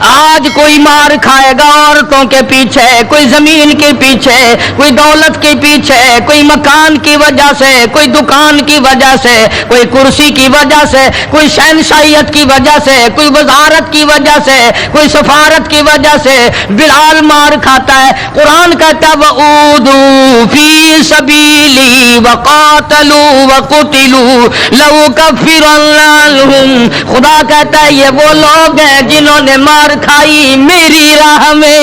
آج کوئی مار کھائے گا عورتوں کے پیچھے، کوئی زمین کے پیچھے، کوئی دولت کے پیچھے، کوئی مکان کی وجہ سے، کوئی دکان کی وجہ سے، کوئی کرسی کی وجہ سے، کوئی شہنشاہیت کی وجہ سے، کوئی وزارت کی وجہ سے، کوئی سفارت کی وجہ سے بلال مار کھاتا ہے۔ قرآن کہتا ہے وَأُوذُوا فِي سَبِيلِي وَقَاتَلُوا وَقُتِلُوا لَأُكَفِّرَنَّ عَنْهُمْ، خدا کہتا ہے یہ وہ لوگ ہیں جنہوں نے مار کھائی میری راہ میں،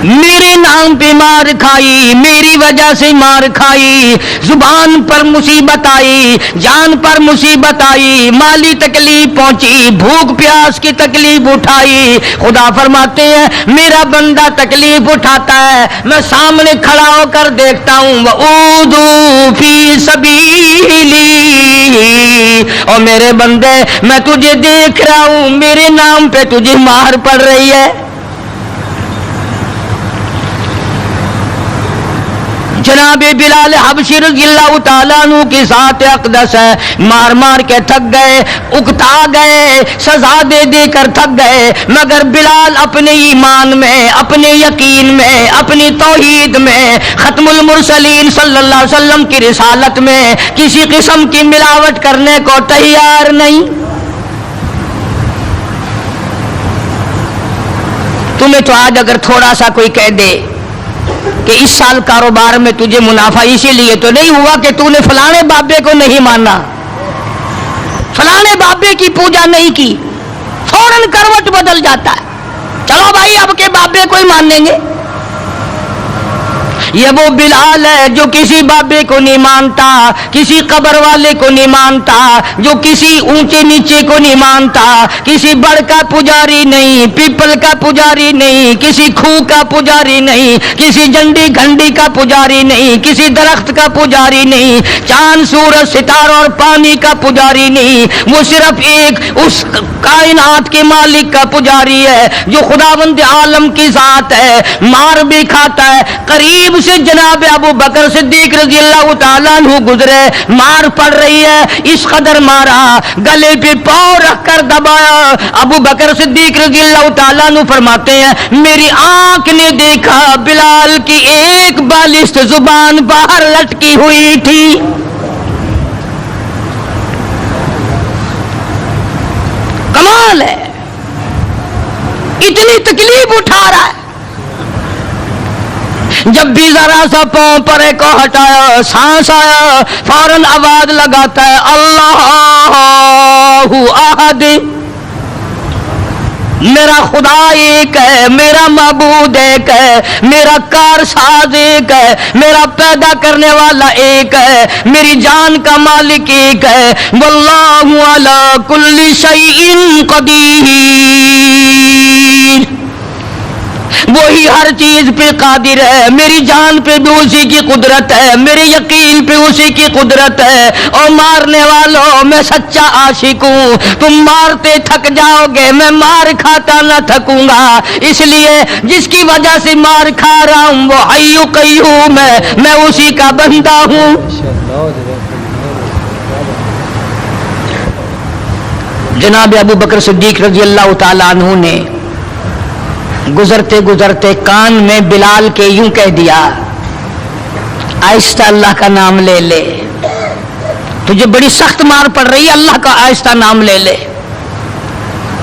میرے نام پہ مار کھائی، میری وجہ سے مار کھائی، زبان پر مصیبت آئی، جان پر مصیبت آئی، مالی تکلیف پہنچی، بھوک پیاس کی تکلیف اٹھائی۔ خدا فرماتے ہیں میرا بندہ تکلیف اٹھاتا ہے، میں سامنے کھڑا ہو کر دیکھتا ہوں وَأُوذُوا فِي سَبِيلِي، اور میرے بندے میں تجھے دیکھ رہا ہوں، میرے نام پہ تجھے مار پڑ رہی ہے۔ جناب بلال حبشی رضی اللہ تعالیٰ عنہ کی ذات اقدس ہے، مار مار کے تھک گئے، اکتا گئے، سزا دے دے کر تھک گئے، مگر بلال اپنے ایمان میں، اپنے یقین میں، اپنی توحید میں، ختم المرسلین صلی اللہ علیہ وسلم کی رسالت میں کسی قسم کی ملاوٹ کرنے کو تیار نہیں۔ تمہیں تو آج اگر تھوڑا سا کوئی کہہ دے کہ اس سال کاروبار میں تجھے منافع اسی لیے تو نہیں ہوا کہ تو نے فلانے بابے کو نہیں مانا، فلانے بابے کی پوجا نہیں کی، فوراً کروٹ بدل جاتا ہے، چلو بھائی اب کے بابے کو ہی مان لیں گے۔ یہ وہ بلال ہے جو کسی بابے کو نہیں مانتا، کسی قبر والے کو نہیں مانتا، جو کسی اونچے نیچے کو نہیں مانتا، کسی بڑ کا پجاری نہیں، پیپل کا پجاری نہیں، کسی کھو کا پجاری نہیں، کسی جنڈی گھنڈی کا پجاری نہیں، کسی درخت کا پجاری نہیں، چاند سورج ستاروں اور پانی کا پجاری نہیں، وہ صرف ایک اس کائنات کے مالک کا پجاری ہے جو خداوند عالم کی ذات ہے، مار بھی کھاتا ہے۔ قریب سے جناب ابو بکر صدیق رضی اللہ تعالیٰ عنہ گزرے، مار پڑ رہی ہے، اس قدر مارا، گلے پہ پاؤں رکھ کر دبایا۔ ابو بکر صدیق رضی اللہ تعالیٰ عنہ فرماتے ہیں میری آنکھ نے دیکھا بلال کی ایک بالشت زبان باہر لٹکی ہوئی تھی۔ کمال ہے، اتنی تکلیف اٹھا رہا ہے، جب بھی ذرا سا پاؤں پرے کو ہٹایا، سانس آیا، فوراً آواز لگاتا ہے اللہ احد، میرا خدا ایک ہے، میرا معبود ایک ہے، میرا کارساز ایک ہے، میرا پیدا کرنے والا ایک ہے، میری جان کا مالک ایک ہے، واللہ علی کل شیء قدیر، وہی ہر چیز پہ قادر ہے، میری جان پہ بھی اسی کی قدرت ہے، میرے یقین پہ اسی کی قدرت ہے۔ اور مارنے والوں میں سچا عاشق ہوں، تم مارتے تھک جاؤ گے، میں مار کھاتا نہ تھکوں گا، اس لیے جس کی وجہ سے مار کھا رہا ہوں وہ حی قیوم ہے، میں اسی کا بندہ ہوں۔ جناب ابو بکر صدیق رضی اللہ تعالیٰ عنہ نے گزرتے گزرتے کان میں بلال کے یوں کہہ دیا آہستہ اللہ کا نام لے لے، تجھے بڑی سخت مار پڑ رہی ہے، اللہ کا آہستہ نام لے لے۔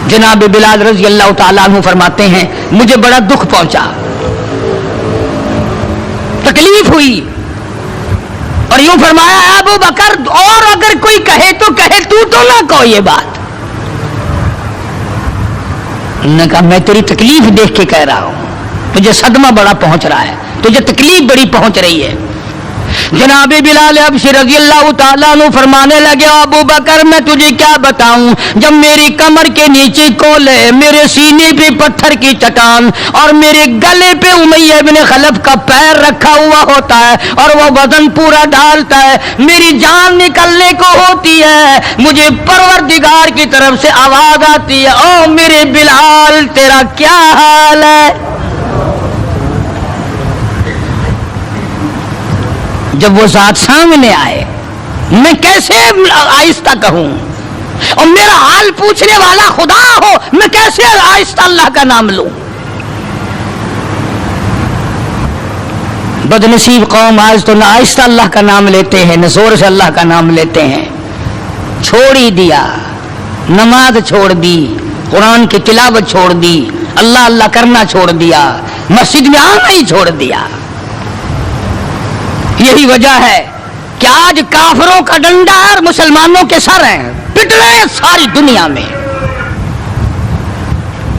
جناب بلال رضی اللہ تعالیٰ عنہ فرماتے ہیں مجھے بڑا دکھ پہنچا، تکلیف ہوئی، اور یوں فرمایا ابو بکر اور اگر کوئی کہے تو کہے، تو نہ کہو یہ بات۔ انہوں نے کہا میں تیری تکلیف دیکھ کے کہہ رہا ہوں، تجھے صدمہ بڑا پہنچ رہا ہے، تجھے تکلیف بڑی پہنچ رہی ہے۔ جناب بلال حبشی رضی اللہ تعالیٰ عنہ فرمانے لگے ابو بکر میں تجھے کیا بتاؤں، جب میری کمر کے نیچے کولے، میرے سینے پہ پتھر کی چٹان اور میرے گلے پہ امیہ بن خلف کا پیر رکھا ہوا ہوتا ہے اور وہ وزن پورا ڈالتا ہے، میری جان نکلنے کو ہوتی ہے، مجھے پروردگار کی طرف سے آواز آتی ہے او میرے بلال تیرا کیا حال ہے۔ جب وہ ذات سامنے آئے میں کیسے آہستہ کہوں، اور میرا حال پوچھنے والا خدا ہو، میں کیسے آہستہ اللہ کا نام لوں؟ بدنصیب قوم آج تو نہ آہستہ اللہ کا نام لیتے ہیں نہ زور سے اللہ کا نام لیتے ہیں. چھوڑ ہی دیا، نماز چھوڑ دی، قرآن کی تلاوت چھوڑ دی، اللہ اللہ کرنا چھوڑ دیا، مسجد میں آنا ہی چھوڑ دیا. یہی وجہ ہے کہ آج کافروں کا ڈنڈا اور مسلمانوں کے سر ہیں، پٹ رہے ہیں ساری دنیا میں.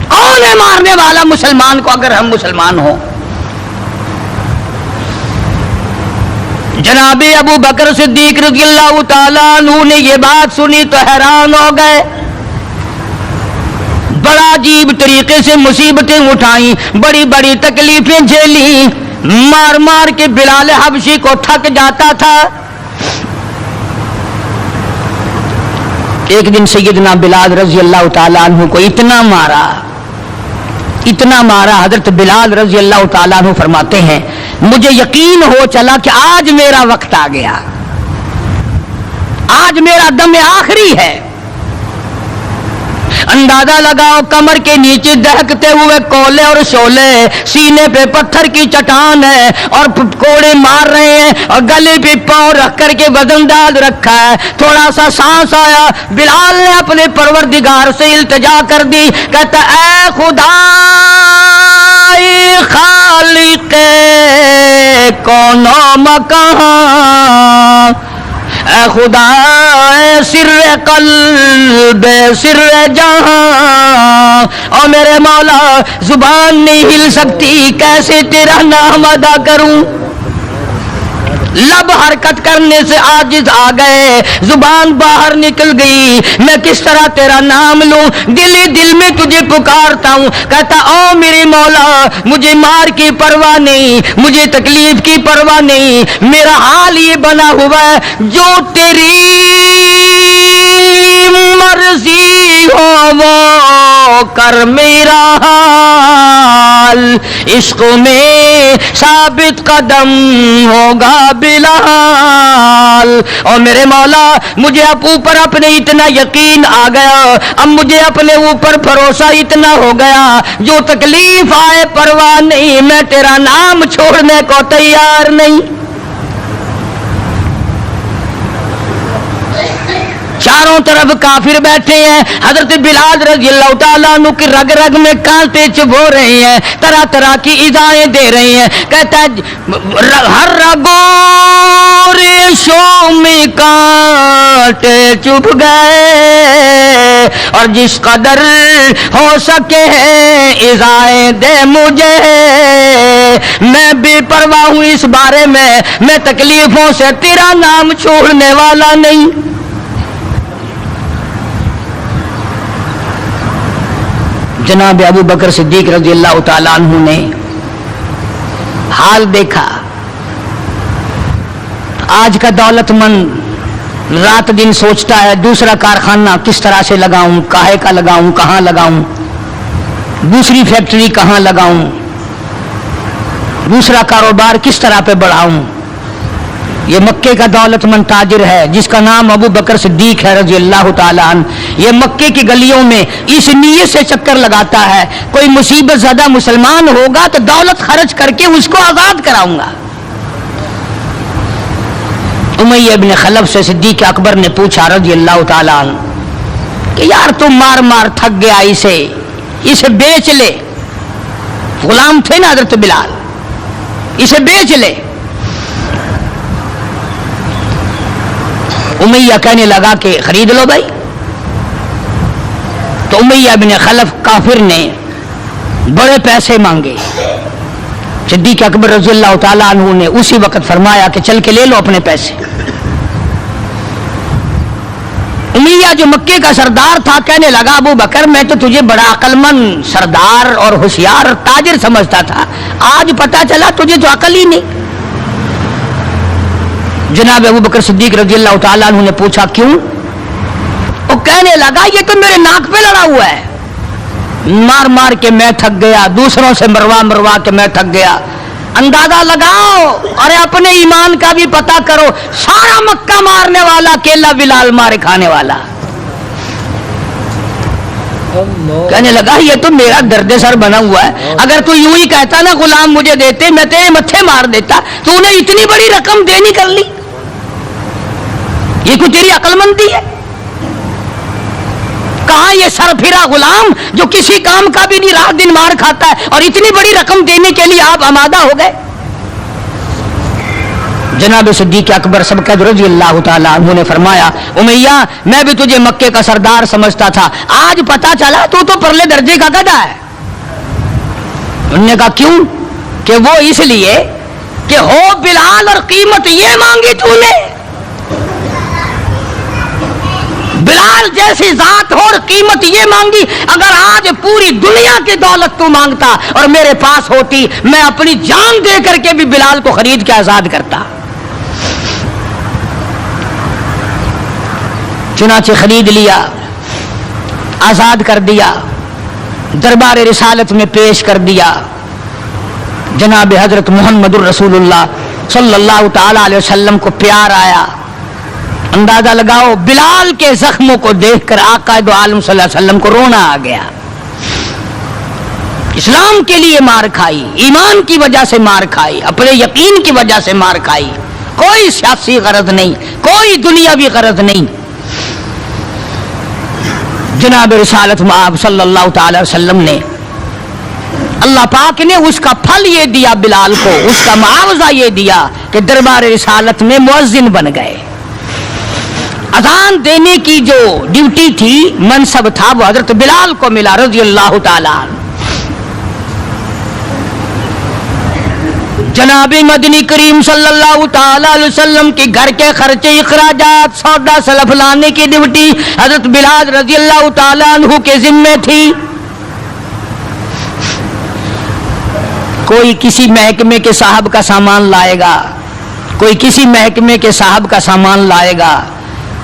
کون ہے مارنے والا مسلمان کو اگر ہم مسلمان ہوں؟ جناب ابو بکر صدیق رضی اللہ تعالیٰ عنہ نے یہ بات سنی تو حیران ہو گئے. بڑا عجیب طریقے سے مصیبتیں اٹھائیں، بڑی بڑی تکلیفیں جھیلیں، مار مار کے بلال حبشی کو تھک جاتا تھا. ایک دن سیدنا بلال رضی اللہ تعالیٰ عنہ کو اتنا مارا، حضرت بلال رضی اللہ تعالیٰ عنہ فرماتے ہیں مجھے یقین ہو چلا کہ آج میرا وقت آ گیا، آج میرا دم آخری ہے. اندازہ لگاؤ کمر کے نیچے دہکتے ہوئے کولے اور شولے، سینے پہ پتھر کی چٹان ہے اور کوڑے مار رہے ہیں اور گلے پہ پاؤں رکھ کر کے وزن ڈال رکھا ہے. تھوڑا سا سانس آیا، بلال نے اپنے پروردگار سے التجا کر دی، کہتا اے خدا خالق کون و مکان، اے خدا سر قلب سر جہاں، اور میرے مولا زبان نہیں ہل سکتی، کیسے تیرا نام ادا کروں؟ لب حرکت کرنے سے عاجز آ گئے، زبان باہر نکل گئی، میں کس طرح تیرا نام لوں؟ دل ہی دل میں تجھے پکارتا ہوں. کہتا او میرے مولا مجھے مار کی پرواہ نہیں، مجھے تکلیف کی پرواہ نہیں، میرا حال یہ بنا ہوا ہے جو تیری مرضی ہو وہ کر میرا حال، عشق میں ثابت قدم ہوگا بلال. اور میرے مولا مجھے اب اوپر اپنے اتنا یقین آ گیا، اب مجھے اپنے اوپر بھروسہ اتنا ہو گیا، جو تکلیف آئے پرواہ نہیں، میں تیرا نام چھوڑنے کو تیار نہیں. چاروں طرف کافر بیٹھے ہیں، حضرت بلال رضی اللہ تعالیٰ عنہ کی رگ رگ میں کانٹے چبھو رہے ہیں، طرح طرح کی ایذائیں دے رہے ہیں. کہتا ہے ہر رگوں ریشوں میں کانٹے چبھ گئے، اور جس قدر ہو سکے ایذائیں دے مجھے، میں بے پرواہ ہوں اس بارے میں تکلیفوں سے تیرا نام چھوڑنے والا نہیں. جناب ابو بکر صدیق رضی اللہ تعالیٰ عنہ نے حال دیکھا. آج کا دولت مند رات دن سوچتا ہے دوسرا کارخانہ کس طرح سے لگاؤں، کاہے کا لگاؤں، کہاں لگاؤں، دوسری فیکٹری کہاں لگاؤں، دوسرا کاروبار کس طرح پہ بڑھاؤں. یہ مکے کا دولت مند تاجر ہے جس کا نام ابو بکر صدیق ہے رضی اللہ تعالیٰ عنہ. یہ مکے کی گلیوں میں اس نیت سے چکر لگاتا ہے کوئی مصیبت زدہ مسلمان ہوگا تو دولت خرچ کر کے اس کو آزاد کراؤں گا. امیہ ابن خلف سے صدیق اکبر نے پوچھا رضی اللہ تعالیٰ عنہ کہ یار تم مار مار تھک گیا، اسے بیچ لے. غلام تھے نا حضرت بلال، اسے بیچ لے. امیہ کہنے لگا کہ خرید لو بھائی. تو امیہ بن خلف کافر نے بڑے پیسے مانگے. صدیق اکبر رضی اللہ تعالیٰ عنہ نے اسی وقت فرمایا کہ چل کے لے لو اپنے پیسے. امیہ جو مکے کا سردار تھا کہنے لگا ابو بکر میں تو تجھے بڑا عقل مند سردار اور ہوشیار تاجر سمجھتا تھا، آج پتا چلا تجھے تو عقل ہی نہیں. جناب ابو بکر صدیق رضی اللہ تعالیٰ عنہ نے پوچھا کیوں؟ وہ کہنے لگا یہ تو میرے ناک پہ لڑا ہوا ہے، مار مار کے میں تھک گیا، دوسروں سے مروا کے میں تھک گیا. اندازہ لگاؤ اور اپنے ایمان کا بھی پتہ کرو، سارا مکہ مارنے والا اکیلا بلال مارے کھانے والا. کہنے لگا یہ تو میرا درد سر بنا ہوا ہے، اگر تو یوں ہی کہتا نا غلام مجھے دیتے میں تیرے متھے مار دیتا، تو نے اتنی بڑی رقم دینی کر لی، یہ کوئی تیری عقل مندی ہے؟ کہاں یہ سر پھرا غلام جو کسی کام کا بھی نہیں، رات دن مار کھاتا ہے، اور اتنی بڑی رقم دینے کے لیے آپ آمادہ ہو گئے؟ جناب صدیق اکبر سبقت رضی اللہ تعالیٰ عنہ نے فرمایا امیہ میں بھی تجھے مکے کا سردار سمجھتا تھا، آج پتا چلا تو پرلے درجے کا گدھا ہے۔ انہوں نے کہا کیوں؟ کہ وہ اس لیے کہ ہو بلال اور قیمت یہ مانگی تو نے، بلال جیسی ذات ہو اور قیمت یہ مانگی، اگر آج پوری دنیا کی دولت تو مانگتا اور میرے پاس ہوتی میں اپنی جان دے کر کے بھی بلال کو خرید کے آزاد کرتا۔ چنانچہ خرید لیا، آزاد کر دیا، دربار رسالت میں پیش کر دیا۔ جناب حضرت محمد الرسول اللہ صلی اللہ تعالی علیہ وسلم کو پیار آیا۔ اندازہ لگاؤ بلال کے زخموں کو دیکھ کر آقا دو عالم صلی اللہ علیہ وسلم کو رونا آ گیا۔ اسلام کے لیے مار کھائی، ایمان کی وجہ سے مار کھائی، اپنے یقین کی وجہ سے مار کھائی، کوئی سیاسی غرض نہیں، کوئی دنیاوی غرض نہیں۔ جناب رسالت مآب صلی اللہ تعالی وسلم نے، اللہ پاک نے اس کا پھل یہ دیا بلال کو، اس کا معاوضہ یہ دیا کہ دربار رسالت میں مؤذن بن گئے۔ اذان دینے کی جو ڈیوٹی تھی، منصب تھا، وہ حضرت بلال کو ملا رضی اللہ تعالی عنہ۔ جناب مدنی کریم صلی اللہ تعالی علیہ وسلم کے گھر کے خرچے اخراجات سودا سلف لانے کی ڈیوٹی حضرت بلال رضی اللہ تعالی عنہ کے ذمے تھی۔ کوئی کسی محکمے کے صاحب کا سامان لائے گا، کوئی کسی محکمے کے صاحب کا سامان لائے گا،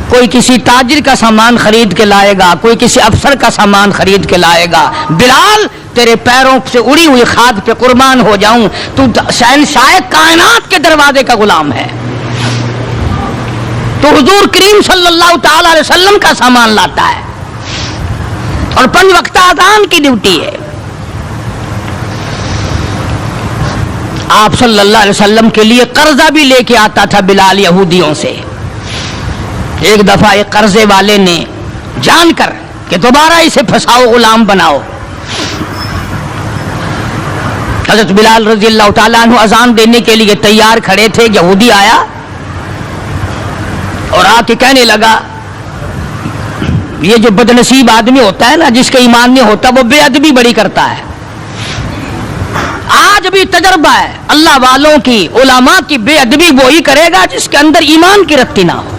کوئی کسی تاجر کا سامان خرید کے لائے گا، کوئی کسی افسر کا سامان خرید کے لائے گا۔ بلال تیرے پیروں سے اڑی ہوئی کھاد پہ قربان ہو جاؤں، تو شہنشاہ کائنات کے دروازے کا غلام ہے، تو حضور کریم صلی اللہ تعالی علیہ وسلم کا سامان لاتا ہے، اور 5 وقت اذان کی ڈیوٹی ہے۔ آپ صلی اللہ علیہ وسلم کے لیے قرضہ بھی لے کے آتا تھا بلال یہودیوں سے۔ ایک دفعہ ایک قرضے والے نے جان کر کہ دوبارہ اسے پھنساؤ، غلام بناؤ، حضرت بلال رضی اللہ تعالیٰ عنہ اذان دینے کے لیے تیار کھڑے تھے، یہودی آیا اور آ کے کہنے لگا، یہ جو بدنصیب آدمی ہوتا ہے نا، جس کا ایمان نہیں ہوتا، وہ بے ادبی بڑی کرتا ہے۔ آج بھی تجربہ ہے اللہ والوں کی، علماء کی، بے ادبی وہی کرے گا جس کے اندر ایمان کی رتی نہ ہو۔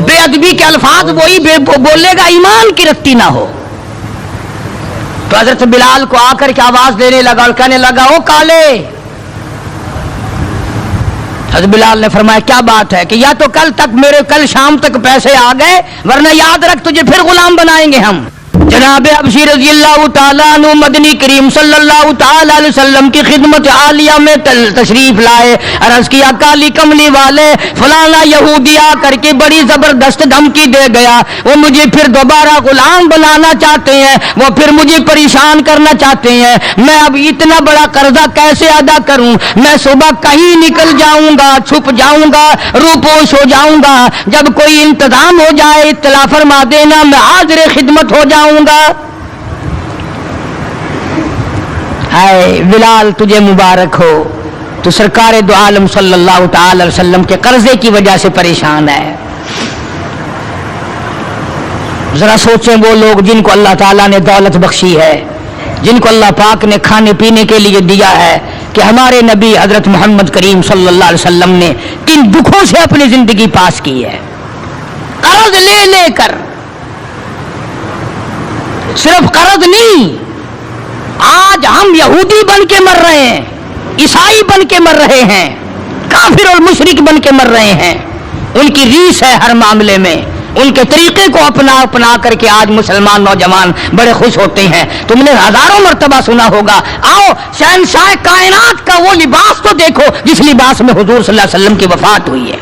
بے ادبی کے الفاظ وہی بولے گا ایمان کی رتی نہ ہو۔ تو حضرت بلال کو آ کر کے آواز دینے لگا اور کہنے لگا، او کالے۔ حضرت بلال نے فرمایا کیا بات ہے؟ کہ یا تو کل شام تک پیسے آ گئے، ورنہ یاد رکھ تجھے پھر غلام بنائیں گے ہم۔ جناب حبشی رضی اللہ تعالیٰ عنہ مدنی کریم صلی اللہ تعالیٰ علیہ وسلم کی خدمت عالیہ میں تشریف لائے، عرض کیا کالی کملی والے فلانا یہودی آ کر کے بڑی زبردست دھمکی دے گیا، وہ مجھے پھر دوبارہ غلام بنانا چاہتے ہیں، وہ پھر مجھے پریشان کرنا چاہتے ہیں، میں اب اتنا بڑا قرضہ کیسے ادا کروں؟ میں صبح کہیں نکل جاؤں گا، چھپ جاؤں گا، روپوش ہو جاؤں گا، جب کوئی انتظام ہو جائے اطلاع فرما دینا، میں حاضر خدمت ہو جاؤں گا۔ ہائے بلال تجھے مبارک ہو، تو سرکار دو عالم صلی اللہ تعالی علیہ وسلم کے قرضے کی وجہ سے پریشان ہے۔ ذرا سوچیں وہ لوگ جن کو اللہ تعالیٰ نے دولت بخشی ہے، جن کو اللہ پاک نے کھانے پینے کے لیے دیا ہے، کہ ہمارے نبی حضرت محمد کریم صلی اللہ علیہ وسلم نے کن دکھوں سے اپنی زندگی پاس کی ہے، قرض لے لے کر۔ صرف قرض نہیں، آج ہم یہودی بن کے مر رہے ہیں، عیسائی بن کے مر رہے ہیں، کافر اور مشرک بن کے مر رہے ہیں۔ ان کی ریس ہے ہر معاملے میں، ان کے طریقے کو اپنا کر کے آج مسلمان نوجوان بڑے خوش ہوتے ہیں۔ تم نے ہزاروں مرتبہ سنا ہوگا، آؤ شہنشاہ کائنات کا وہ لباس تو دیکھو جس لباس میں حضور صلی اللہ علیہ وسلم کی وفات ہوئی ہے۔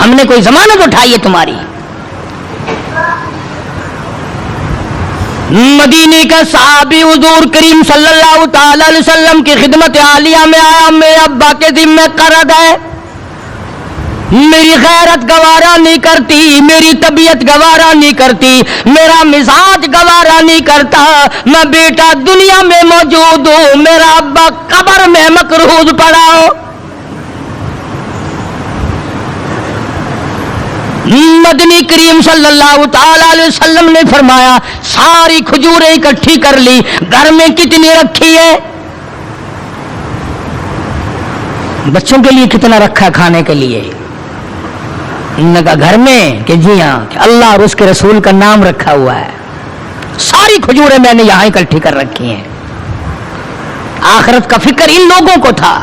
ہم نے کوئی ضمانت اٹھائی ہے تمہاری؟ مدینے کا صحابی حضور کریم صلی اللہ تعالی علیہ وسلم کی خدمت عالیہ میں آیا، میرے ابا کے ذمہ قرض ہے، میری غیرت گوارا نہیں کرتی، میری طبیعت گوارا نہیں کرتی، میرا مزاج گوارا نہیں کرتا، میں بیٹا دنیا میں موجود ہوں، میرا ابا قبر میں مقروض پڑا ہو۔ مدنی کریم صلی اللہ تعالی علیہ وسلم نے فرمایا ساری کھجوریں اکٹھی کر لی، گھر میں کتنی رکھی ہے؟ بچوں کے لیے کتنا رکھا کھانے کے لیے؟ انہوں نے کہا گھر میں، کہ جی ہاں، کہ اللہ اور اس کے رسول کا نام رکھا ہوا ہے، ساری کھجوریں میں نے یہاں اکٹھی کر رکھی ہیں۔ آخرت کا فکر ان لوگوں کو تھا۔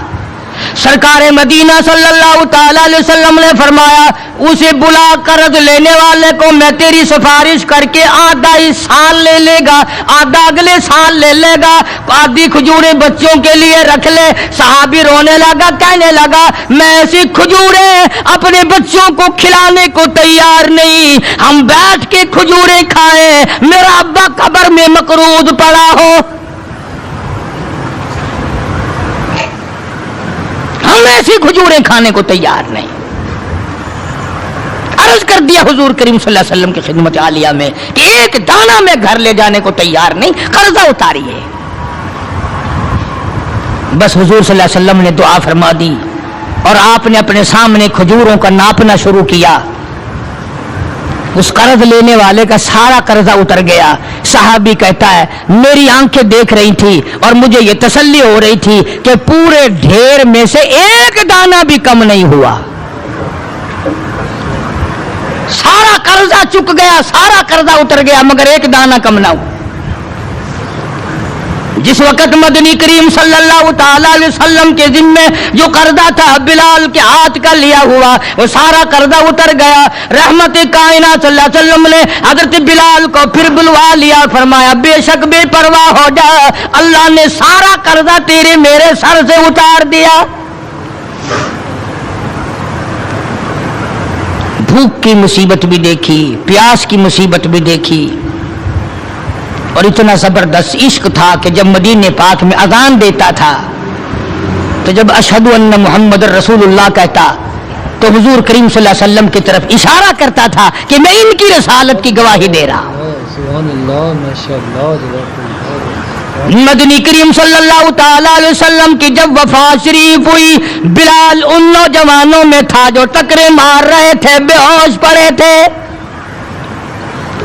سرکار مدینہ صلی اللہ تعالی علیہ وسلم نے فرمایا اسے بلا، قرض لینے والے کو میں تیری سفارش کر کے آدھا اس سال لے لے گا، آدھا اگلے سال لے لے گا، آدھی کھجوریں بچوں کے لیے رکھ لے۔ صحابی رونے لگا، کہنے لگا میں ایسی کھجوریں اپنے بچوں کو کھلانے کو تیار نہیں، ہم بیٹھ کے کھجوریں کھائیں، میرا ابا قبر میں مقروض پڑا ہو۔ ہم ایسی کھجوریں کھانے کو تیار نہیں۔ عرض کر دیا حضور کریم صلی اللہ علیہ وسلم کی خدمت عالیہ میں کہ ایک دانہ میں گھر لے جانے کو تیار نہیں، قرضہ اتاریے۔ بس حضور صلی اللہ علیہ وسلم نے دعا فرما دی اور آپ نے اپنے سامنے کھجوروں کا ناپنا شروع کیا۔ اس قرض لینے والے کا سارا قرضہ اتر گیا۔ صحابی کہتا ہے میری آنکھیں دیکھ رہی تھی اور مجھے یہ تسلی ہو رہی تھی کہ پورے ڈھیر میں سے ایک دانہ بھی کم نہیں ہوا، سارا قرضہ چک گیا، سارا قرضہ اتر گیا، مگر ایک دانہ کم نہ ہوا۔ جس وقت مدنی کریم صلی اللہ تعالی علیہ وسلم کے ذمے جو قرضہ تھا بلال کے ہاتھ کا لیا ہوا، وہ سارا قرضہ اتر گیا۔ رحمت کائنات صلی اللہ علیہ وسلم نے حضرت بلال کو پھر بلوا لیا، فرمایا بے شک بے پرواہ ہو جا، اللہ نے سارا قرضہ تیرے میرے سر سے اتار دیا۔ بھوک کی مصیبت بھی دیکھی، پیاس کی مصیبت بھی دیکھی، اور اتنا زبردست عشق تھا کہ جب مدینے پاک میں اذان دیتا تھا تو جب اشہد ان محمد رسول اللہ کہتا تو حضور کریم صلی اللہ علیہ وسلم کی طرف اشارہ کرتا تھا کہ میں ان کی رسالت کی گواہی دے رہا ہوں۔ مدنی کریم صلی اللہ تعالی علیہ وسلم کی جب وفات شریف ہوئی، بلال ان نوجوانوں میں تھا جو ٹکرے مار رہے تھے، بے ہوش پڑے تھے۔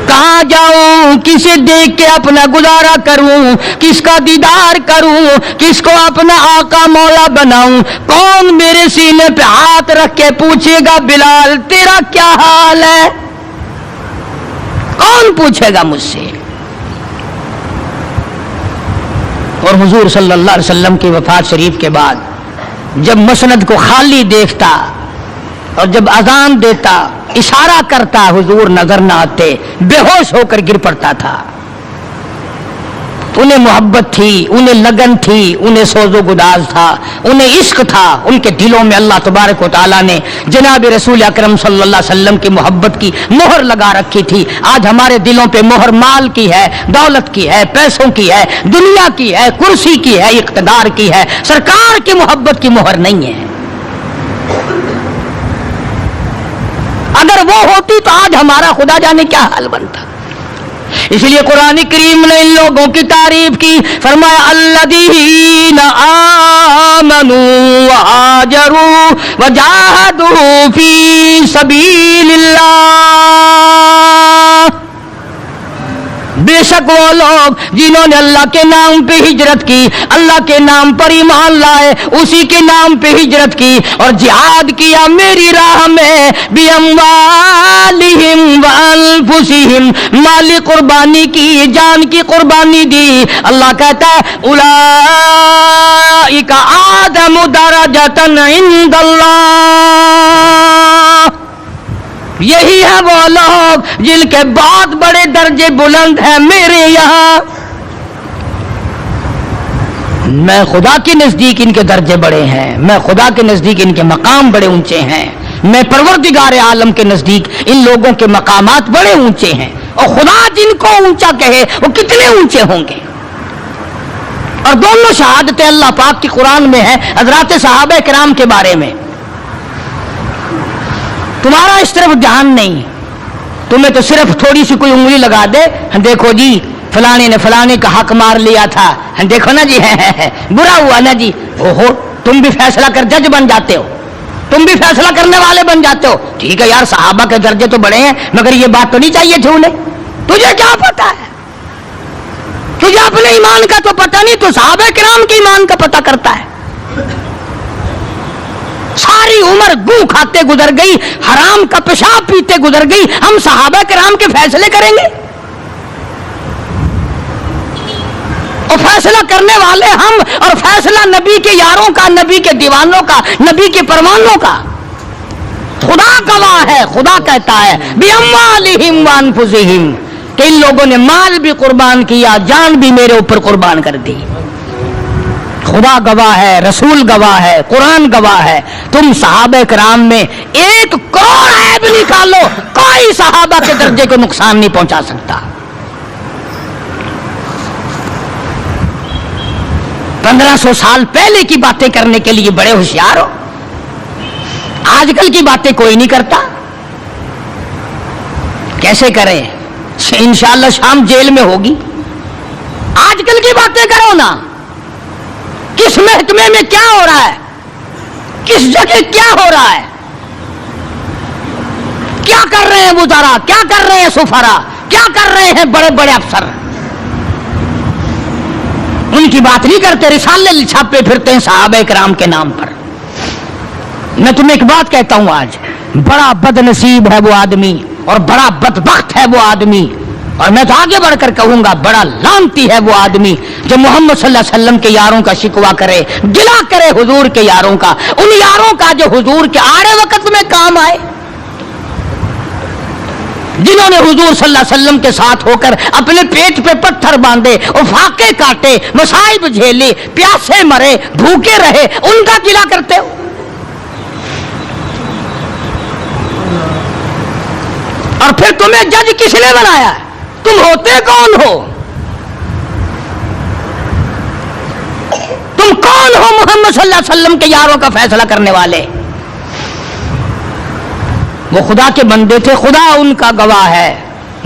کہاں جاؤں، کسے دیکھ کے اپنا گزارا کروں، کس کا دیدار کروں، کس کو اپنا آقا مولا بناؤں، کون میرے سینے پہ ہاتھ رکھ کے پوچھے گا بلال تیرا کیا حال ہے؟ کون پوچھے گا مجھ سے؟ اور حضور صلی اللہ علیہ وسلم کی وفات شریف کے بعد جب مسند کو خالی دیکھتا اور جب اذان دیتا اشارہ کرتا، حضور نظر نہ آتے، بے ہوش ہو کر گر پڑتا تھا۔ انہیں محبت تھی، انہیں لگن تھی، انہیں سوز و گداز تھا، انہیں عشق تھا، ان کے دلوں میں اللہ تبارک و تعالیٰ نے جناب رسول اکرم صلی اللہ علیہ وسلم کی محبت کی مہر لگا رکھی تھی۔ آج ہمارے دلوں پہ مہر مال کی ہے، دولت کی ہے، پیسوں کی ہے، دنیا کی ہے، کرسی کی ہے، اقتدار کی ہے، سرکار کی محبت کی مہر نہیں ہے۔ اگر وہ ہوتی تو آج ہمارا خدا جانے کیا حال بنتا۔ اس لیے قرآن کریم نے ان لوگوں کی تعریف کی، فرمایا الذین آمنوا وہاجروا وجاہدوا فی سبیل اللہ، بے شک وہ لوگ جنہوں نے اللہ کے نام پہ ہجرت کی، اللہ کے نام پر ایمان لائے، اسی کے نام پہ ہجرت کی اور جہاد کیا میری راہ میں، بِأَمْوَالِهِمْ وَأَنفُسِهِمْ، مالی قربانی کی، جان کی قربانی دی۔ اللہ کہتا ہے اولئک اعظم درجۃ عند اللہ، یہی ہے وہ لوگ جن کے بہت بڑے درجے بلند ہیں میرے یہاں، میں خدا کے نزدیک ان کے درجے بڑے ہیں، میں خدا کے نزدیک ان کے مقام بڑے اونچے ہیں۔ میں پروردگار عالم کے نزدیک ان لوگوں کے مقامات بڑے اونچے ہیں، اور خدا جن کو اونچا کہے وہ کتنے اونچے ہوں گے۔ اور دونوں شہادتیں اللہ پاک کی قرآن میں ہیں حضرات صحابہ کرام کے بارے میں۔ تمہارا اس طرف دھیان نہیں، تمہیں تو صرف تھوڑی سی کوئی انگلی لگا دے، دیکھو جی فلانے نے فلانے کا حق مار لیا تھا، دیکھو نا جی برا ہوا نا جی، اوہو تم بھی فیصلہ کر جج بن جاتے ہو، تم بھی فیصلہ کرنے والے بن جاتے ہو۔ ٹھیک ہے یار، صحابہ کے درجے تو بڑے ہیں، مگر یہ بات تو نہیں چاہیے تھی انہیں۔ تجھے کیا پتا ہے؟ تجھے اپنے ایمان کا تو پتہ نہیں، تو صحابہ کرام کے ایمان کا پتہ کرتا ہے۔ ساری عمر گوں کھاتے گزر گئی، حرام کا پیشاب پیتے گزر گئی، ہم صحابہ کرام کے فیصلے کریں گے؟ اور فیصلہ کرنے والے ہم، اور فیصلہ نبی کے یاروں کا، نبی کے دیوانوں کا، نبی کے پروانوں کا۔ خدا گواہ ہے، خدا کہتا ہے بِأَمْوَالِهِمْ وَأَنفُسِهِمْ کہ ان لوگوں نے مال بھی قربان کیا، جان بھی میرے اوپر قربان کر دی۔ خدا گواہ ہے، رسول گواہ ہے، قرآن گواہ ہے۔ تم صحابہ کرام میں 1 کروڑ عیب نکالو، کوئی صحابہ کے درجے کو نقصان نہیں پہنچا سکتا۔ 1500 سال پہلے کی باتیں کرنے کے لیے بڑے ہوشیار ہو، آج کل کی باتیں کوئی نہیں کرتا۔ کیسے کریں؟ انشاءاللہ شام جیل میں ہوگی۔ آج کل کی باتیں کرو نا، کس محکمے میں کیا ہو رہا ہے، کس جگہ کیا ہو رہا ہے، کیا کر رہے ہیں وزراء، کیا کر رہے ہیں سفراء، کیا کر رہے ہیں بڑے بڑے افسر، ان کی بات نہیں کرتے، رسالے چھاپے پھرتے ہیں صحابہ کرام کے نام پر۔ میں تمہیں ایک بات کہتا ہوں، آج بڑا بد نصیب ہے وہ آدمی، اور بڑا بدبخت ہے وہ آدمی، اور میں تو آگے بڑھ کر کہوں گا بڑا لعنتی ہے وہ آدمی جو محمد صلی اللہ علیہ وسلم کے یاروں کا شکوہ کرے، گلہ کرے حضور کے یاروں کا، ان یاروں کا جو حضور کے آڑے وقت میں کام آئے، جنہوں نے حضور صلی اللہ علیہ وسلم کے ساتھ ہو کر اپنے پیٹ پہ پتھر باندھے، افاقے کاٹے، مصائب جھیلے، پیاسے مرے، بھوکے رہے، ان کا گلہ کرتے ہو۔ اور پھر تمہیں جج کس نے بنایا ہے؟ تم ہوتے کون ہو؟ تم کون ہو محمد صلی اللہ علیہ وسلم کے یاروں کا فیصلہ کرنے والے؟ وہ خدا کے بندے تھے، خدا ان کا گواہ ہے،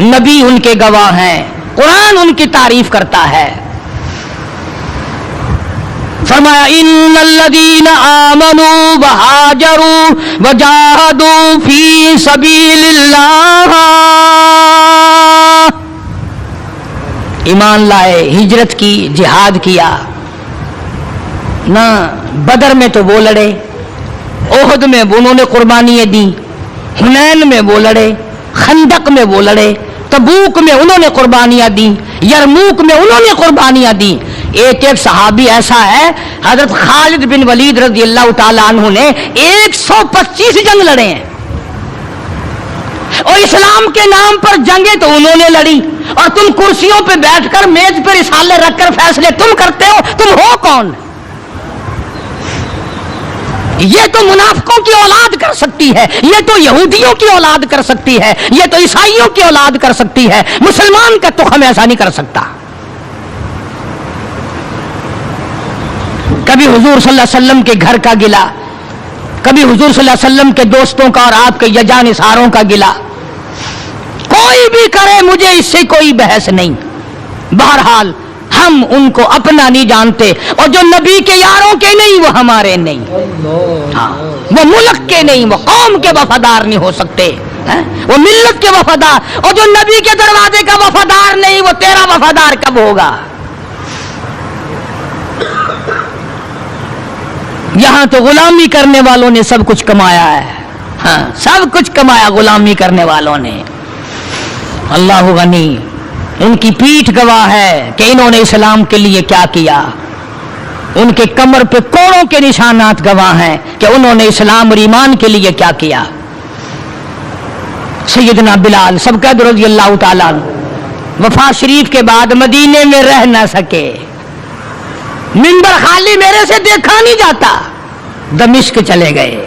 نبی ان کے گواہ ہیں، قرآن ان کی تعریف کرتا ہے۔ فرمایا ان الذین آمنوا وہاجروا وجاہدوا فی سبیل اللہ، ایمان لائے، ہجرت کی، جہاد کیا نہ، بدر میں تو وہ لڑے، احد میں انہوں نے قربانیاں دی، حنین میں وہ لڑے، خندق میں وہ لڑے، تبوک میں انہوں نے قربانیاں دی، یرموک میں انہوں نے قربانیاں دی۔ ایک صحابی ایسا ہے حضرت خالد بن ولید رضی اللہ تعالیٰ عنہ نے 125 جنگ لڑے ہیں، اور اسلام کے نام پر جنگیں تو انہوں نے لڑی، اور تم کرسیوں پہ بیٹھ کر میز پہ رسالے رکھ کر فیصلے تم کرتے ہو۔ تم ہو کون؟ یہ تو منافقوں کی اولاد کر سکتی ہے، یہ تو یہودیوں کی اولاد کر سکتی ہے، یہ تو عیسائیوں کی اولاد کر سکتی ہے، مسلمان کا تخم ایسا نہیں کر سکتا۔ کبھی حضور صلی اللہ علیہ وسلم کے گھر کا گلہ، کبھی حضور صلی اللہ علیہ وسلم کے دوستوں کا اور آپ کے یجانصاروں کا گلہ، کوئی بھی کرے، مجھے اس سے کوئی بحث نہیں۔ بہرحال ہم ان کو اپنا نہیں جانتے، اور جو نبی کے یاروں کے نہیں وہ ہمارے نہیں، ہاں وہ ملک کے نہیں، وہ قوم کے وفادار نہیں ہو سکتے، وہ ملت کے وفادار، اور جو نبی کے دروازے کا وفادار نہیں وہ تیرا وفادار کب ہوگا؟ یہاں تو غلامی کرنے والوں نے سب کچھ کمایا ہے، ہاں سب کچھ کمایا غلامی کرنے والوں نے۔ اللہ غنی، ان کی پیٹھ گواہ ہے کہ انہوں نے اسلام کے لیے کیا کیا، ان کے کمر پہ کوڑوں کے نشانات گواہ ہیں کہ انہوں نے اسلام اور ایمان کے لیے کیا کیا۔ سیدنا بلال سبقت رضی اللہ تعالیٰ وفات شریف کے بعد مدینے میں رہ نہ سکے، منبر خالی میرے سے دیکھا نہیں جاتا، دمشق چلے گئے،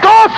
2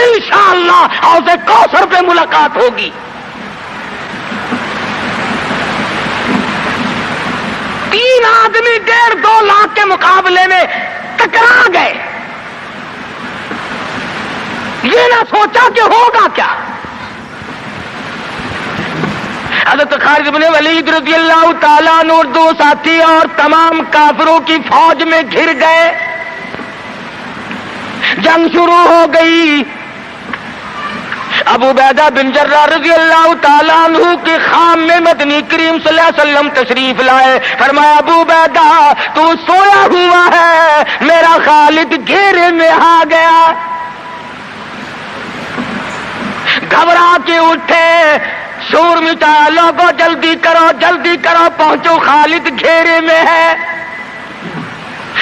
انشاءاللہ حوض کوثر پہ ملاقات ہوگی. 3 آدمی 1.5-2 لاکھ کے مقابلے میں ٹکرا گئے. یہ نہ سوچا کہ ہوگا کیا. حضرت خالد بن ولید رضی اللہ تعالیٰ عنہ اور 2 ساتھی اور تمام کافروں کی فوج میں گھر گئے. جنگ شروع ہو گئی. ابو عبیدہ بن جراح رضی اللہ تعالیٰ عنہ کے خام میں مدنی کریم صلی اللہ علیہ وسلم تشریف لائے. فرمایا ابو عبیدہ تو سویا ہوا ہے, میرا خالد گھیرے میں آ گیا. گھبرا کے اٹھے, شور مچایا, لوگوں جلدی کرو پہنچو, خالد گھیرے میں ہے.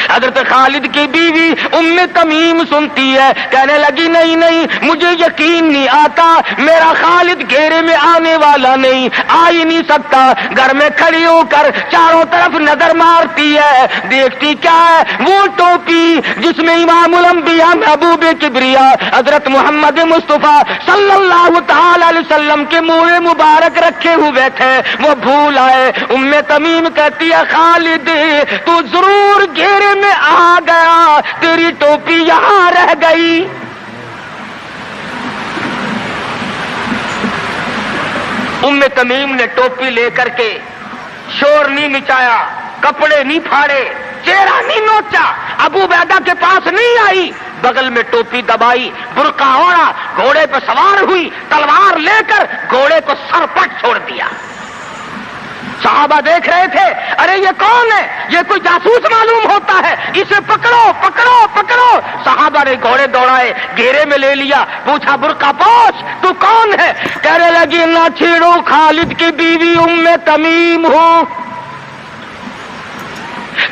حضرت خالد کی بیوی ام تمیم سنتی ہے, کہنے لگی نہیں مجھے یقین نہیں آتا, میرا خالد گھیرے میں آنے والا نہیں, آ ہی نہیں سکتا. گھر میں کھڑی ہو کر چاروں طرف نظر مارتی ہے, دیکھتی کیا ہے, وہ ٹوپی جس میں امام الانبیاء محبوب کبریا حضرت محمد مصطفیٰ صلی اللہ تعالی علیہ وسلم کے منہ مبارک رکھے ہوئے تھے, وہ بھول آئے. ام تمیم کہتی ہے خالد تو ضرور گھیرے میں آ گیا, تیری ٹوپی یہاں رہ گئی. ام تمیم نے ٹوپی لے کر کے شور نہیں مچایا, کپڑے نہیں پھاڑے, چہرہ نہیں نوچا, ابو عبیدہ کے پاس نہیں آئی, بغل میں ٹوپی دبائی, برقع اوڑھا, گھوڑے پہ سوار ہوئی, تلوار لے کر گھوڑے کو سرپٹ چھوڑ دیا. صحابہ دیکھ رہے تھے, ارے یہ کون ہے, یہ کوئی جاسوس معلوم ہوتا ہے, اسے پکڑو. صحابہ نے گھوڑے دوڑائے, گھیرے میں لے لیا, پوچھا برقع پوش تو کون ہے, کہنے لگی نہ چھیڑو, خالد کی بیوی ام تمیم ہوں.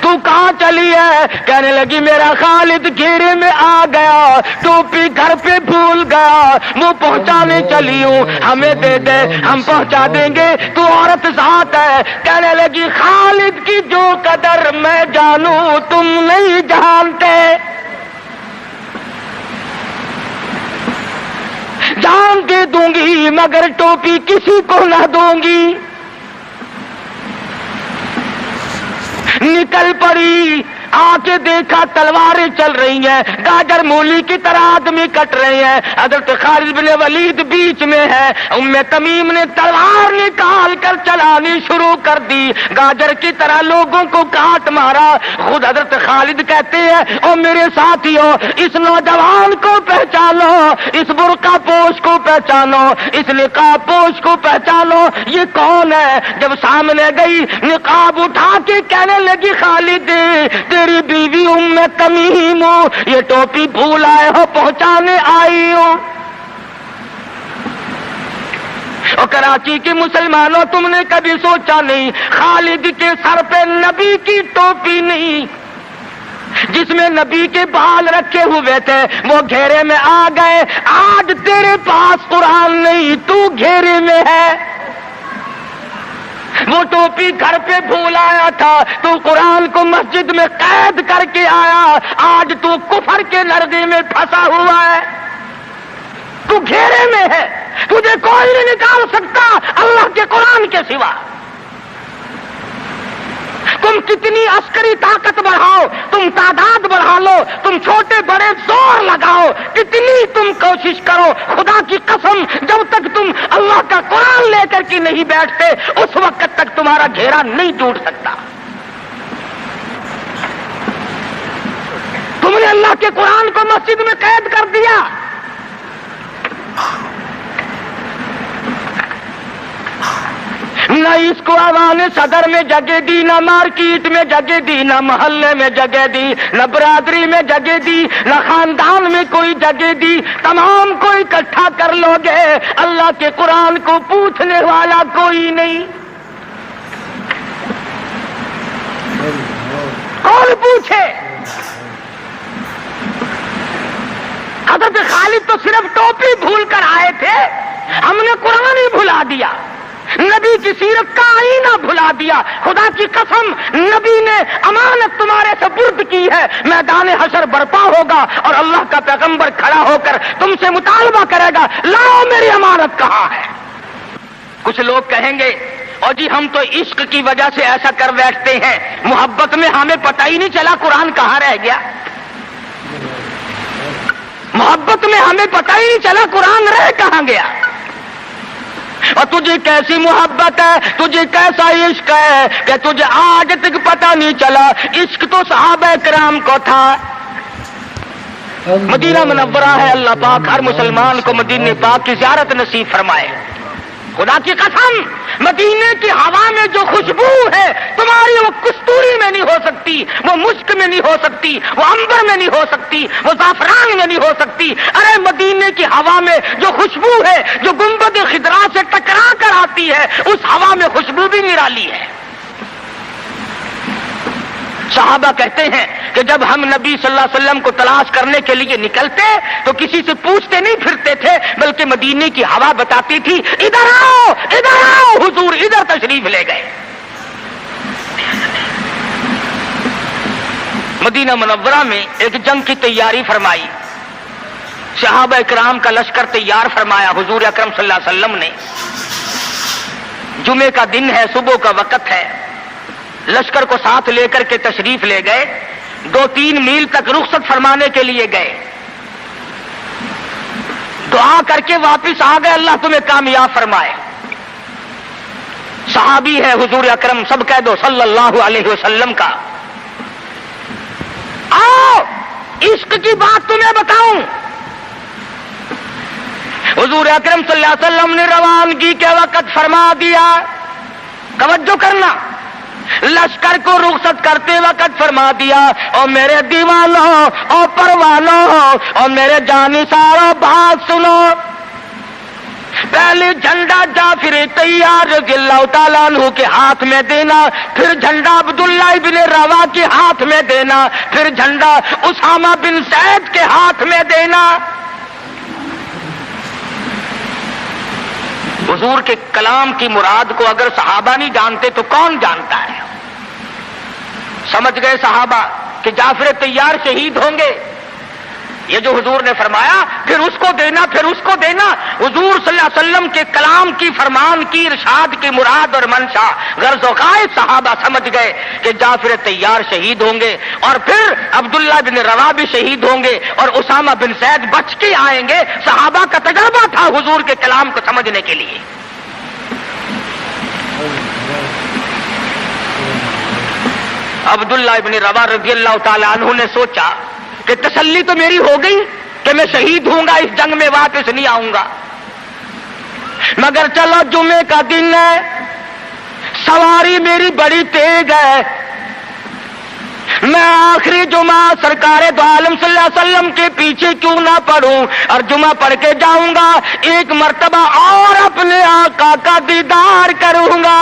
تو کہاں چلی ہے, کہنے لگی میرا خالد گھیرے میں آ گیا, ٹوپی گھر پہ بھول گیا, وہ پہنچانے چلی ہوں, ہمیں دے دے ہم پہنچا دیں گے, تو عورت ذات ہے. کہنے لگی خالد کی جو قدر میں جانوں تم نہیں جانتے, جان دے دوں گی مگر ٹوپی کسی کو نہ دوں گی. نکل پڑی, آ کے دیکھا تلواریں چل رہی ہیں, گاجر مولی کی طرح آدمی کٹ رہے ہیں, حضرت خالد بن ولید بیچ میں ہے. ام تمیم نے تلوار نکال کر چلانی شروع کر دی, گاجر کی طرح لوگوں کو کاٹ مارا. خود حضرت خالد کہتے ہیں او میرے ساتھیوں, اس نوجوان کو پہچانو, اس برقع پوش کو پہچانو, اس نقاب پوش کو پہچانو, یہ کون ہے. جب سامنے گئی نقاب اٹھا کے کہنے لگی خالد تیری بیوی ام تمیم ہو, یہ ٹوپی بھول آئے ہو, پہنچانے آئی ہو. اور کراچی کے مسلمانوں تم نے کبھی سوچا نہیں خالد کے سر پہ نبی کی ٹوپی نہیں, جس میں نبی کے بال رکھے ہوئے تھے, وہ گھیرے میں آ گئے. آج تیرے پاس قرآن نہیں, تو گھیرے میں ہے. وہ ٹوپی گھر پہ بھول آیا تھا, تو قرآن کو مسجد میں قید کر کے آیا, آج تو کفر کے لرزے میں پھنسا ہوا ہے, تو گھیرے میں ہے, تجھے کوئی نہیں نکال سکتا اللہ کے قرآن کے سوا. تم کتنی عسکری طاقت بڑھاؤ, تم تعداد بڑھا لو, تم چھوٹے بڑے زور لگاؤ, کتنی تم کوشش کرو, خدا کی قسم جب تک تم اللہ کا قرآن لے کر کے نہیں بیٹھتے اس وقت تک تمہارا گھیرا نہیں ٹوٹ سکتا. تم نے اللہ کے قرآن کو مسجد میں قید کر دیا. نہ اس کو عوام صدر میں جگہ دی, نہ مارکیٹ میں جگہ دی, نہ محلے میں جگہ دی, نہ برادری میں جگہ دی, نہ خاندان میں کوئی جگہ دی. تمام کو اکٹھا کر لو گے, اللہ کے قرآن کو پوچھنے والا کوئی نہیں. کون پوچھے. حضرت خالد تو صرف ٹوپی بھول کر آئے تھے, ہم نے قرآن ہی بھلا دیا, نبی کی سیرت کا آئینہ بھلا دیا. خدا کی قسم نبی نے امانت تمہارے سے برد کی ہے. میدان حشر برپا ہوگا اور اللہ کا پیغمبر کھڑا ہو کر تم سے مطالبہ کرے گا, لاؤ میری امانت کہاں ہے. کچھ لوگ کہیں گے اور جی ہم تو عشق کی وجہ سے ایسا کر بیٹھتے ہیں, محبت میں ہمیں پتہ ہی نہیں چلا قرآن کہاں رہ گیا. محبت میں ہمیں پتہ ہی نہیں چلا قرآن رہ کہاں گیا. اور تجھے کیسی محبت ہے, تجھے کیسا عشق ہے کہ تجھے آج تک پتہ نہیں چلا. عشق تو صحابہ کرام کو تھا. مدینہ منورہ ہے, اللہ پاک ہر مسلمان کو مدینہ پاک کی زیارت نصیب فرمائے. خدا کی قسم مدینے کی ہوا میں جو خوشبو ہے تمہاری وہ کستوری میں نہیں ہو سکتی, وہ مشک میں نہیں ہو سکتی, وہ عنبر میں نہیں ہو سکتی, وہ زعفران میں نہیں ہو سکتی. ارے مدینے کی ہوا میں جو خوشبو ہے جو گنبد خضرا سے ٹکرا کر آتی ہے اس ہوا میں خوشبو بھی نرالی ہے. صحابہ کہتے ہیں کہ جب ہم نبی صلی اللہ علیہ وسلم کو تلاش کرنے کے لیے نکلتے تو کسی سے پوچھتے نہیں پھرتے تھے, بلکہ مدینے کی ہوا بتاتی تھی ادھر آؤ حضور ادھر تشریف لے گئے. مدینہ منورہ میں ایک جنگ کی تیاری فرمائی, صحابہ کرام کا لشکر تیار فرمایا. حضور اکرم صلی اللہ علیہ وسلم نے, جمعے کا دن ہے, صبح کا وقت ہے, لشکر کو ساتھ لے کر کے تشریف لے گئے. 2-3 میل تک رخصت فرمانے کے لیے گئے, دعا کر کے واپس آ گئے, اللہ تمہیں کامیاب فرمائے. صحابی ہے حضور اکرم, سب کہہ دو صلی اللہ علیہ وسلم کا. آؤ عشق کی بات تمہیں بتاؤں. حضور اکرم صلی اللہ علیہ وسلم نے روانگی کے وقت فرما دیا, توجہ کرنا, لشکر کو رخصت کرتے وقت فرما دیا, اور میرے دیوانوں اور پروانوں اور میرے جانثاروں بات سنو. پہلے جھنڈا جعفر طیار رضی اللہ تعالیٰ عنہ کے ہاتھ میں دینا, پھر جھنڈا عبداللہ ابن روا کے ہاتھ میں دینا, پھر جھنڈا اسامہ بن زید کے ہاتھ میں دینا. حضور کے کلام کی مراد کو اگر صحابہ نہیں جانتے تو کون جانتا ہے؟ سمجھ گئے صحابہ کہ جعفر طیار شہید ہوں گے. یہ جو حضور نے فرمایا پھر اس کو دینا, پھر اس کو دینا, حضور صلی اللہ علیہ وسلم کے کلام کی, فرمان کی, ارشاد کی مراد اور منشا غرض و غائب صحابہ سمجھ گئے کہ جعفر طیار شہید ہوں گے, اور پھر عبداللہ بن روا بھی شہید ہوں گے, اور اسامہ بن زید بچ کے آئیں گے. صحابہ کا تجربہ تھا حضور کے کلام کو سمجھنے کے لیے. عبداللہ ابن روا رضی اللہ تعالی عنہ نے سوچا کہ تسلی تو میری ہو گئی کہ میں شہید ہوں گا, اس جنگ میں واپس نہیں آؤں گا, مگر چلو جمعے کا دن ہے, سواری میری بڑی تیز ہے, میں آخری جمعہ سرکار دو عالم صلی اللہ علیہ وسلم کے پیچھے کیوں نہ پڑھوں, اور جمعہ پڑھ کے جاؤں گا, ایک مرتبہ اور اپنے آقا کا دیدار کروں گا.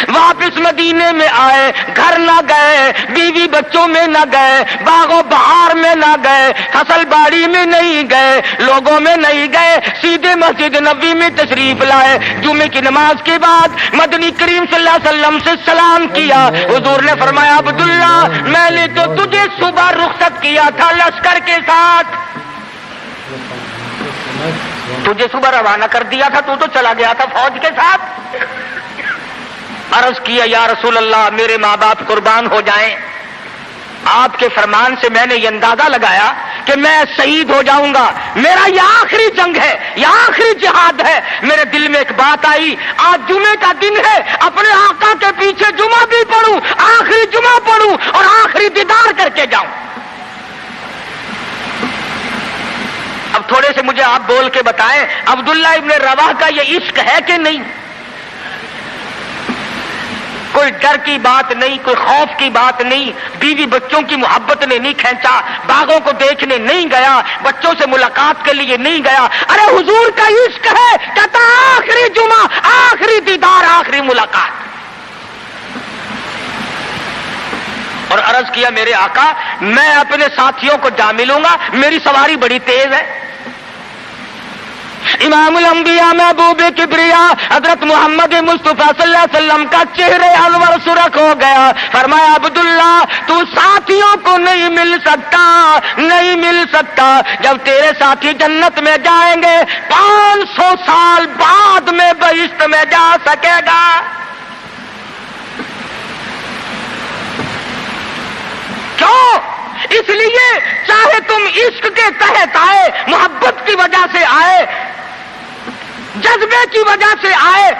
واپس مدینے میں آئے, گھر نہ گئے, بیوی بچوں میں نہ گئے, باغ و بہار میں نہ گئے, فصل باڑی میں نہیں گئے, لوگوں میں نہیں گئے, سیدھے مسجد نبوی میں تشریف لائے. جمعے کی نماز کے بعد مدنی کریم صلی اللہ علیہ وسلم سے سلام کیا. حضور نے فرمایا عبداللہ میں نے تو تجھے صبح رخصت کیا تھا لشکر کے ساتھ, تجھے صبح روانہ کر دیا تھا, تو چلا گیا تھا فوج کے ساتھ. عرض کیا یا رسول اللہ میرے ماں باپ قربان ہو جائیں, آپ کے فرمان سے میں نے یہ اندازہ لگایا کہ میں شہید ہو جاؤں گا, میرا یہ آخری جنگ ہے, یہ آخری جہاد ہے. میرے دل میں ایک بات آئی, آج جمعے کا دن ہے, اپنے آقا کے پیچھے جمعہ بھی پڑھوں, آخری جمعہ پڑھوں اور آخری دیدار کر کے جاؤں. اب تھوڑے سے مجھے آپ بول کے بتائیں عبداللہ ابن رواح کا یہ عشق ہے کہ نہیں؟ کوئی ڈر کی بات نہیں, کوئی خوف کی بات نہیں, بیوی بچوں کی محبت نے نہیں کھینچا, باغوں کو دیکھنے نہیں گیا, بچوں سے ملاقات کے لیے نہیں گیا. ارے حضور کا عشق ہے, کہتا آخری جمعہ, آخری دیدار, آخری ملاقات. اور عرض کیا میرے آقا میں اپنے ساتھیوں کو جا ملوں گا, میری سواری بڑی تیز ہے, امام الانبیاء محبوب کبریا حضرت محمد مصطفیٰ صلی اللہ علیہ وسلم کا چہرے انور سرخ ہو گیا. فرمایا عبداللہ تو ساتھیوں کو نہیں مل سکتا جب تیرے ساتھی جنت میں جائیں گے 500 سال بعد میں بہشت میں جا سکے گا. کیوں؟ اس لیے چاہے تم عشق کے تحت آئے, محبت کی وجہ سے آئے, جذبے کی وجہ سے آئے,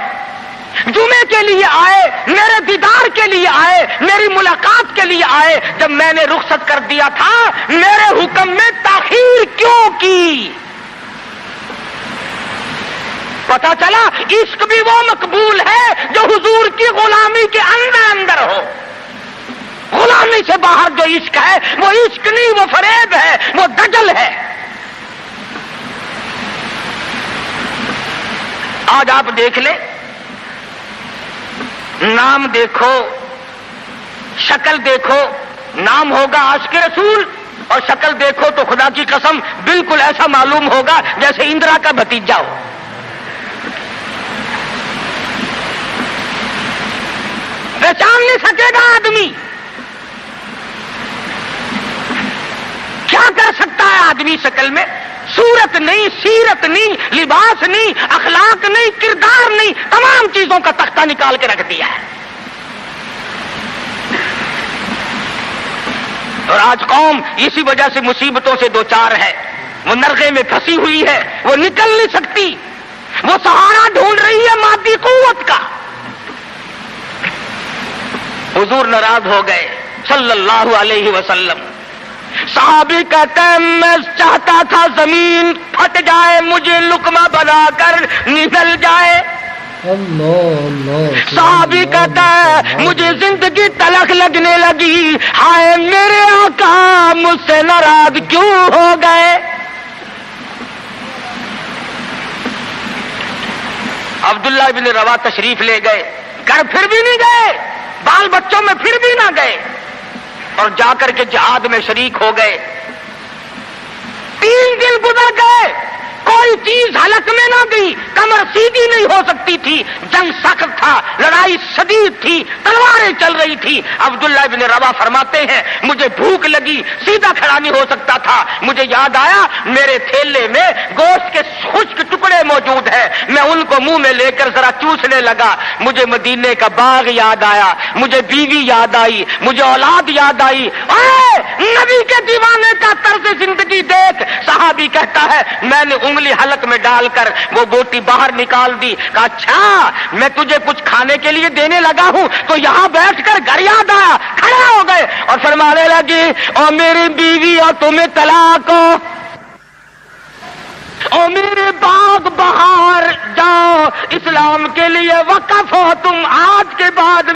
جمعے کے لیے آئے, میرے دیدار کے لیے آئے, میری ملاقات کے لیے آئے, جب میں نے رخصت کر دیا تھا میرے حکم میں تاخیر کیوں کی؟ پتا چلا عشق بھی وہ مقبول ہے جو حضور کی غلامی کے اندر ہو. غلامی سے باہر جو عشق ہے وہ عشق نہیں, وہ فریب ہے, وہ دجل ہے. آج آپ دیکھ لیں, نام دیکھو, شکل دیکھو, نام ہوگا عاشق رسول اور شکل دیکھو تو خدا کی قسم بالکل ایسا معلوم ہوگا جیسے اندرا کا بھتیجا ہو. پہچان نہیں سکے گا آدمی. کیا کر سکتا ہے آدمی شکل میں؟ صورت نہیں, سیرت نہیں, لباس نہیں, اخلاق نہیں, کردار نہیں, تمام چیزوں کا تختہ نکال کے رکھ دیا ہے. اور آج قوم اسی وجہ سے مصیبتوں سے دوچار ہے, وہ نرغے میں پھنسی ہوئی ہے, وہ نکل نہیں سکتی, وہ سہارا ڈھونڈ رہی ہے مادی قوت کا. حضور ناراض ہو گئے صلی اللہ علیہ وسلم. صحابی کہتے ہیں میں چاہتا تھا زمین پھٹ جائے, مجھے لقمہ بنا کر نگل جائے. صحابی کہتا ہے مجھے زندگی تلخ لگنے لگی, ہائے میرے آقا مجھ سے ناراض کیوں ہو گئے. عبداللہ بن روا تشریف لے گئے, گھر پھر بھی نہیں گئے, بال بچوں میں پھر بھی نہ گئے, اور جا کر کے جہاد میں شریک ہو گئے. 3 دن گزر گئے, کوئی چیز حلق میں نہ گئی, کمر سیدھی نہیں ہو سکتی تھی, جنگ سخت تھا, لڑائی شدید تھی, تلواریں چل رہی تھی. عبداللہ بن روا فرماتے ہیں مجھے بھوک لگی, سیدھا کھڑا نہیں ہو سکتا تھا. مجھے یاد آیا میرے تھیلے میں گوشت کے خشک ٹکڑے موجود ہیں, میں ان کو منہ میں لے کر ذرا چوسنے لگا. مجھے مدینے کا باغ یاد آیا, مجھے بیوی یاد آئی, مجھے اولاد یاد آئی. نبی کے دیوانے کا طرز زندگی دیکھ. صحابی کہتا ہے میں نے انگلی حلق میں ڈال کر وہ بوٹی باہر نکال دی. کہا اچھا میں تجھے کچھ کھانے کے لیے دینے لگا ہوں تو یہاں بیٹھ کر گھر یاد آیا. کھڑے ہو گئے اور فرمانے لگی اور میری بیوی اور تمہیں طلاق ہو, اور میرے باغ بہار جاؤ, اسلام کے لیے وقف ہو تم آج کے بعد.